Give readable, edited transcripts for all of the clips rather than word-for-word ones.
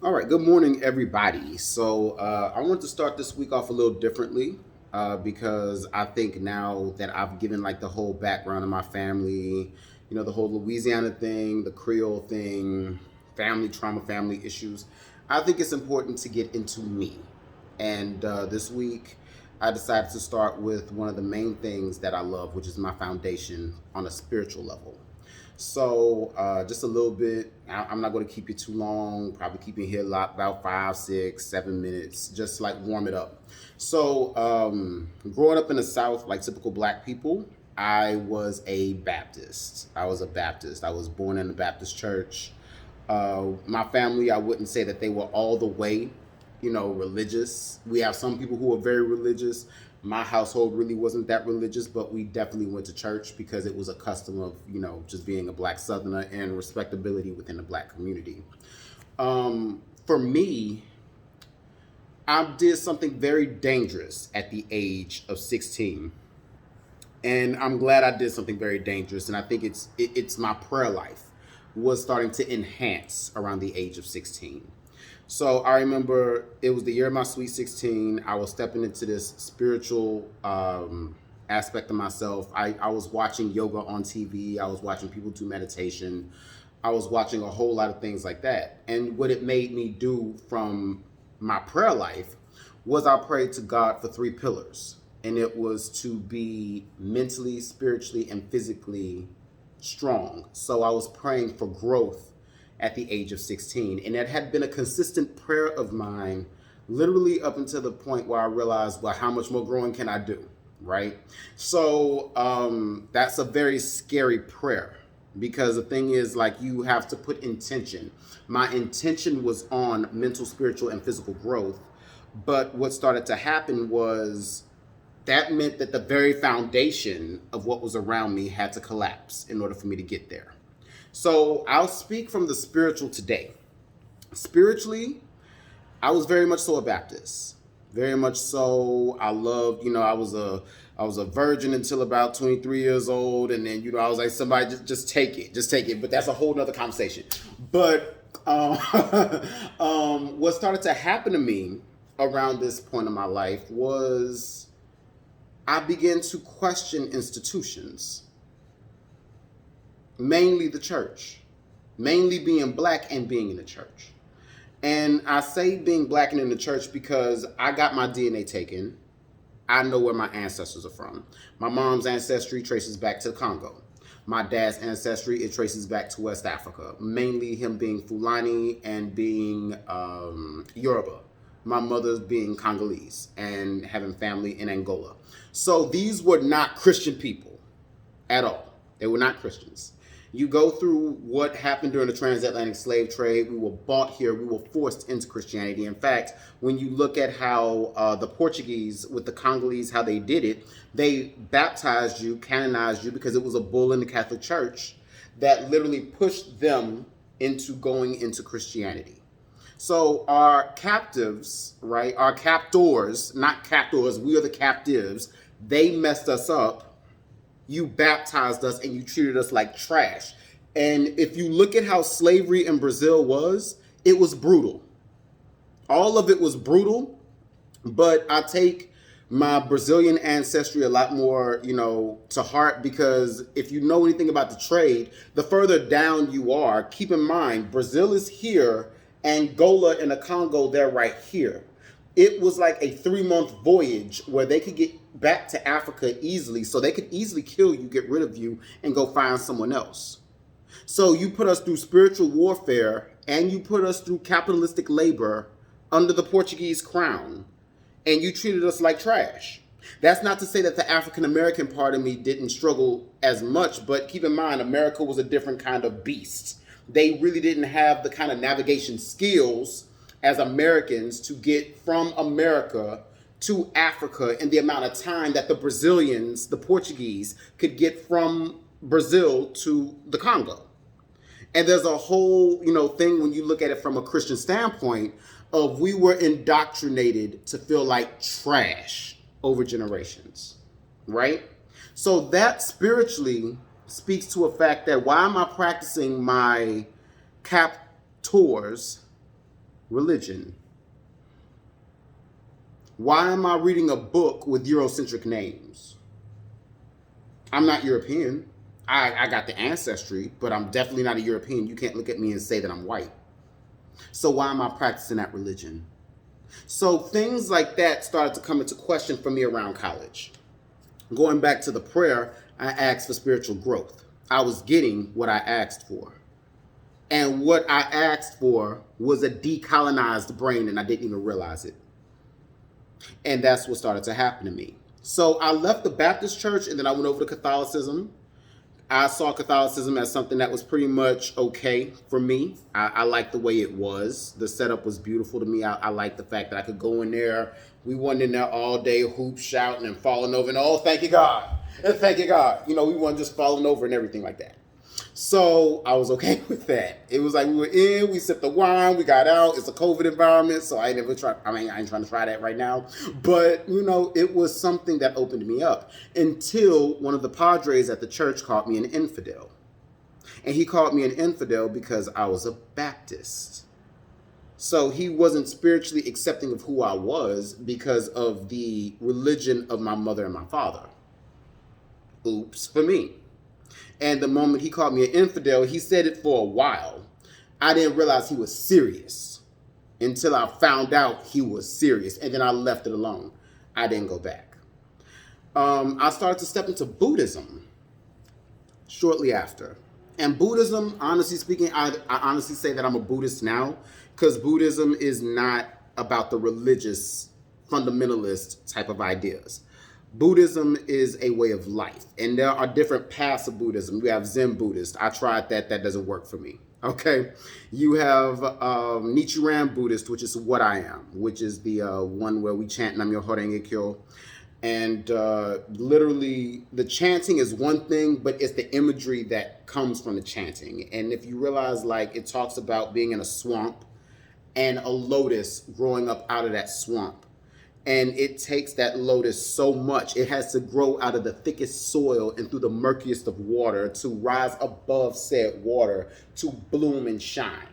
All right, good morning, everybody. I want to start this week off a little differently because I think now that I've given like the whole background of my family, the whole Louisiana thing, the Creole thing, family trauma, family issues, I think it's important to get into me. And this week, I decided to start with one of the main things that I love, which is my foundation on a spiritual level. Just a little bit. I'm not going to keep you too long. Probably keep you here about 5, 6, 7 minutes. Just like warm it up. Growing up in the South, like typical Black people, I was a Baptist. I was a Baptist. I was born in the Baptist church. My family, I wouldn't say that they were all the way, religious. We have some people who are very religious. My household really wasn't that religious, but we definitely went to church because it was a custom of, just being a Black Southerner and respectability within the Black community. For me, I did something very dangerous at the age of 16. And I'm glad I did something very dangerous. And I think it's my prayer life was starting to enhance around the age of 16. So I remember it was the year of my sweet 16. I was stepping into this spiritual aspect of myself. I was watching yoga on TV. I was watching people do meditation. I was watching a whole lot of things like that. And what it made me do from my prayer life was I prayed to God for three pillars. And it was to be mentally, spiritually, and physically strong. So I was praying for growth at the age of 16. And that had been a consistent prayer of mine, literally up until the point where I realized, well, how much more growing can I do? Right? That's a very scary prayer because the thing is, like, you have to put intention. My intention was on mental, spiritual, and physical growth. But what started to happen was that meant that the very foundation of what was around me had to collapse in order for me to get there. So I'll speak from the spiritual today. Spiritually, I was very much so a Baptist. Very much so. I loved, I was a virgin until about 23 years old, and then I was like, somebody just take it, just take it. But that's a whole nother conversation. But what started to happen to me around this point in my life was I began to question institutions, mainly the church, mainly being Black and being in the church. And I say being Black and in the church because I got my DNA taken. I know where my ancestors are from. My mom's ancestry traces back to the Congo. My dad's ancestry, it traces back to West Africa, mainly him being Fulani and being Yoruba. My mother's being Congolese and having family in Angola. So these were not Christian people at all. They were not Christians. You go through what happened during the transatlantic slave trade. We were bought here. We were forced into Christianity. In fact, when you look at how the Portuguese with the Congolese, how they did it, they baptized you, canonized you because it was a bull in the Catholic Church that literally pushed them into going into Christianity. So our captives, right, our captors, not captors, we are the captives, they messed us up. You baptized us and you treated us like trash. And if you look at how slavery in Brazil was, it was brutal. All of it was brutal, but I take my Brazilian ancestry a lot more, to heart because if you know anything about the trade, the further down you are, keep in mind, Brazil is here, Angola and the Congo, they're right here. It was like a 3-month voyage where they could get back to Africa easily, so they could easily kill you, get rid of you, and go find someone else. So you put us through spiritual warfare and you put us through capitalistic labor under the Portuguese crown, and you treated us like trash. That's not to say that the African American part of me didn't struggle as much, but keep in mind, America was a different kind of beast. They really didn't have the kind of navigation skills as Americans to get from America to Africa in the amount of time that the Brazilians, the Portuguese, could get from Brazil to the Congo. And there's a whole, thing when you look at it from a Christian standpoint of we were indoctrinated to feel like trash over generations, right? So that spiritually speaks to a fact that why am I practicing my captors Religion. Why am I reading a book with Eurocentric names? I'm not European. I got the ancestry, but I'm definitely not a European. You can't look at me and say that I'm white. So why am I practicing that religion? So things like that started to come into question for me around college. Going back to the prayer, I asked for spiritual growth. I was getting what I asked for. And what I asked for was a decolonized brain, and I didn't even realize it. And that's what started to happen to me. So I left the Baptist church and then I went over to Catholicism. I saw Catholicism as something that was pretty much okay for me. I liked the way it was. The setup was beautiful to me. I liked the fact that I could go in there. We weren't in there all day, hoop, shouting and falling over. And oh, thank you, God. And thank you, God. You know, we weren't just falling over and everything like that. So I was okay with that. It was like we were in, we sipped the wine, we got out. It's a COVID environment, so I ain't trying to try that right now. But, you know, it was something that opened me up until one of the padres at the church called me an infidel. And he called me an infidel because I was a Baptist. So he wasn't spiritually accepting of who I was because of the religion of my mother and my father. Oops for me. And the moment he called me an infidel, he said it for a while. I didn't realize he was serious until I found out he was serious. And then I left it alone. I didn't go back. I started to step into Buddhism shortly after. And Buddhism, honestly speaking, I honestly say that I'm a Buddhist now because Buddhism is not about the religious fundamentalist type of ideas. Buddhism is a way of life, and there are different paths of Buddhism. We have Zen Buddhist. I tried that. That doesn't work for me. Okay. You have Nichiren Buddhist, which is what I am, which is the one where we chant Nam-myoho Renge Kyo. And literally, the chanting is one thing, but it's the imagery that comes from the chanting. And if you realize, like, it talks about being in a swamp and a lotus growing up out of that swamp. And it takes that lotus so much. It has to grow out of the thickest soil and through the murkiest of water to rise above said water to bloom and shine.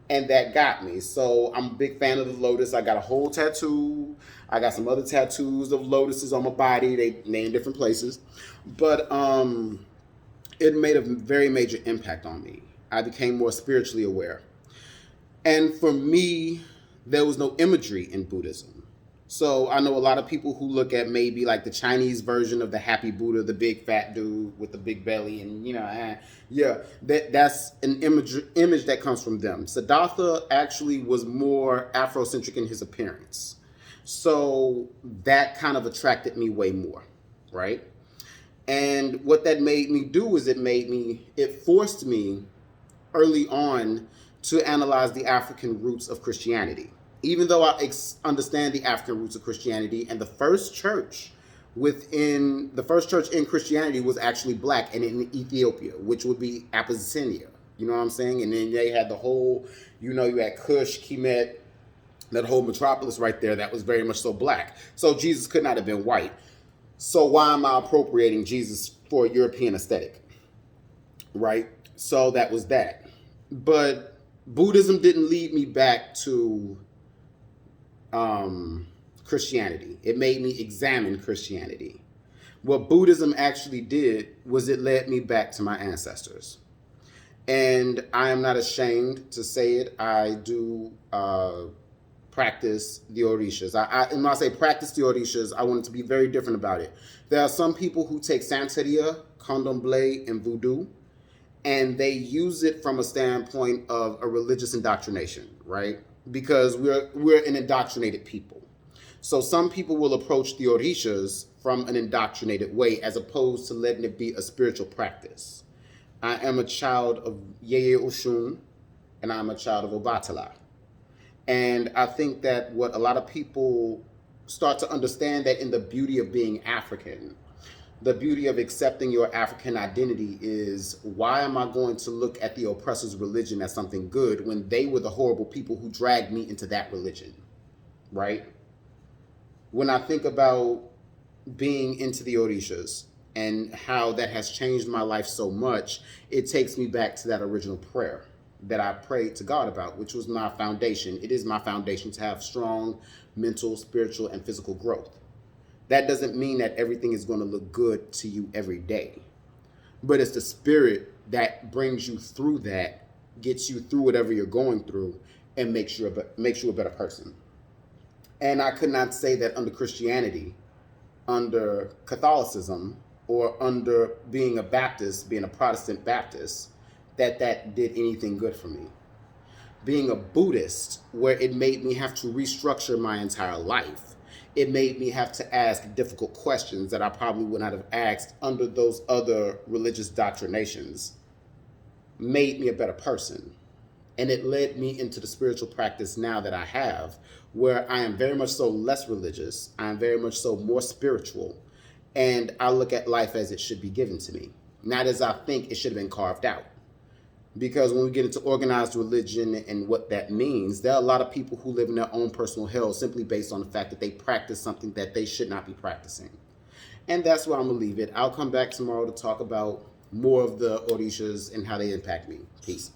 And that got me. So I'm a big fan of the lotus. I got a whole tattoo. I got some other tattoos of lotuses on my body. They in different places. But it made a very major impact on me. I became more spiritually aware. And for me, there was no imagery in Buddhism. So I know a lot of people who look at maybe like the Chinese version of the happy Buddha, the big fat dude with the big belly, and that's an image that comes from them. Siddhartha actually was more Afrocentric in his appearance. So that kind of attracted me way more, right? And what that made me do is it forced me early on to analyze the African roots of Christianity. Even though I understand the African roots of Christianity, and the first church in Christianity was actually black and in Ethiopia, which would be Abyssinia. You know what I'm saying? And then they had the whole, you had Kush, Kemet, that whole metropolis right there that was very much so black. So Jesus could not have been white. So why am I appropriating Jesus for a European aesthetic? Right? So that was that. But Buddhism didn't lead me back to Christianity. It made me examine Christianity. What Buddhism actually did was it led me back to my ancestors. And I am not ashamed to say it. I do practice the Orishas. And when I say practice the Orishas, I want it to be very different about it. There are some people who take Santeria, Candomblé, and Voodoo, and they use it from a standpoint of a religious indoctrination, right? Because we're an indoctrinated people. So some people will approach the Orishas from an indoctrinated way as opposed to letting it be a spiritual practice. I am a child of Yeye Oshun, and I'm a child of Obatala. And I think that what a lot of people start to understand that in the beauty of being African, the beauty of accepting your African identity is, why am I going to look at the oppressor's religion as something good when they were the horrible people who dragged me into that religion, right? When I think about being into the Orishas and how that has changed my life so much, it takes me back to that original prayer. that I prayed to God about, which was my foundation. It is my foundation to have strong mental, spiritual, and physical growth. That doesn't mean that everything is going to look good to you every day, but it's the spirit that brings you through that, gets you through whatever you're going through, and makes you a better person. And I could not say that under Christianity, under Catholicism, or under being a Baptist, being a Protestant Baptist, that did anything good for me. Being a Buddhist, where it made me have to restructure my entire life, it made me have to ask difficult questions that I probably would not have asked under those other religious doctrinations, made me a better person. And it led me into the spiritual practice now that I have, where I am very much so less religious. I am very much so more spiritual. And I look at life as it should be given to me, not as I think it should have been carved out. Because when we get into organized religion and what that means, there are a lot of people who live in their own personal hell simply based on the fact that they practice something that they should not be practicing. And that's where I'm going to leave it. I'll come back tomorrow to talk about more of the Orishas and how they impact me. Peace.